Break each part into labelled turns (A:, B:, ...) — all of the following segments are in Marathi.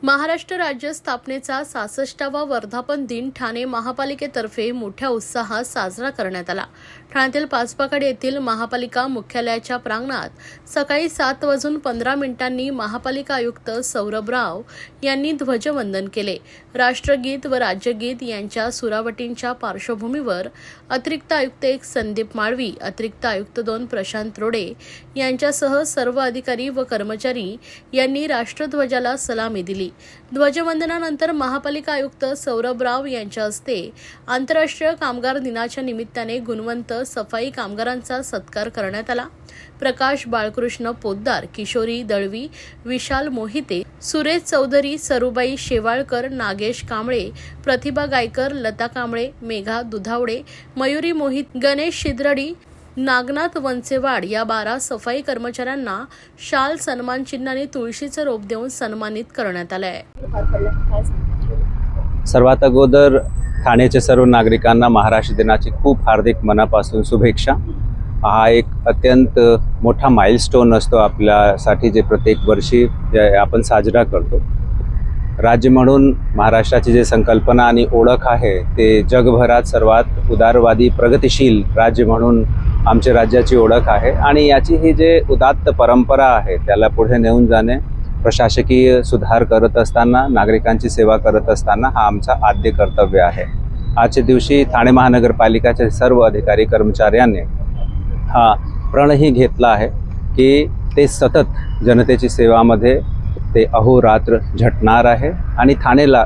A: महाराष्ट्र राज्य स्थापनेचा 66वा वर्धापन दिन ठाणे महापालिकेतर्फे मोठ्या उत्साहात साजरा करण्यात आला। ठाण्यातील पाचपाकड येथील महापालिका मुख्यालयाच्या प्रांगणात सकाळी 7:15 महापालिका आयुक्त सौरभ राव यांनी ध्वजवंदन केले। राष्ट्रगीत व राज्यगीत यांच्या सुरावटींच्या पार्श्वभूमीवर अतिरिक्त आयुक्त 1 संदीप माळवी, अतिरिक्त आयुक्त 2 प्रशांत रोडे यांच्यासह सर्व अधिकारी व कर्मचारी यांनी राष्ट्रध्वजाला सलामी दिली। ध्वजवंदनानंतर महापालिका आयुक्त सौरभ राव यांच्या हस्ते आंतरराष्ट्रीय कामगार दिनाच्या निमित्ताने गुणवंत सफाई कामगारांचा सत्कार करण्यात आला। प्रकाश बाळकृष्ण पोद्दार, किशोरी दळवी, विशाल मोहिते, सुरेश चौधरी, सरुबाई शेवाळकर, नागेश कांबळे, प्रतिभा गायकर, लता कांबळे, मेघा दुधावडे, मयुरी मोहित, गणेश शिद्रडी, नागनाथ वंचेवाड या 12 सफाई कर्मचाऱ्यांना शाल, सन्मान चिन्ह आणि तुळशीचं रोप देऊन सन्मानित करण्यात आलं आहे।
B: सर्वात अगोदर ठाण्याच्या सर्व नागरिकांना महाराष्ट्र दिनाची खूप हार्दिक मनापासून शुभेच्छा। हा एक अत्यंत मोठा माइलस्टोन असतो आपल्यासाठी, जे प्रत्येक वर्षी आपण साजरा करतो। राज्य म्हणून महाराष्ट्राची जी संकल्पना आणि ओळख आहे ते जगभरात सर्वात उदारवादी प्रगतिशील राज्य म्हणून आमच्या राज्याची ओळख आहे आणि याची ही जे उदात्त परंपरा आहे त्याला पुढे नेऊन जाणे, प्रशासकीय सुधार करत असताना, नागरिकांची सेवा करत असताना हा आमचा आद्य कर्तव्य आहे। आजच्या दिवशी ठाणे महानगरपालिकेच्या सर्व अधिकारी कर्मचाऱ्यांनी हा प्रणही घेतला आहे की ते सतत जनतेची सेवामध्ये ते अहोरात्र झटणार आहे आणि ठाणेला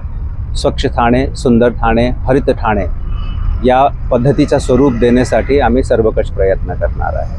B: स्वच्छ ठाणे, सुंदर ठाणे, हरित ठाणे या पद्धतीचा स्वरूप देण्यासाठी आम्ही सर्वकष प्रयत्न करणार आहे।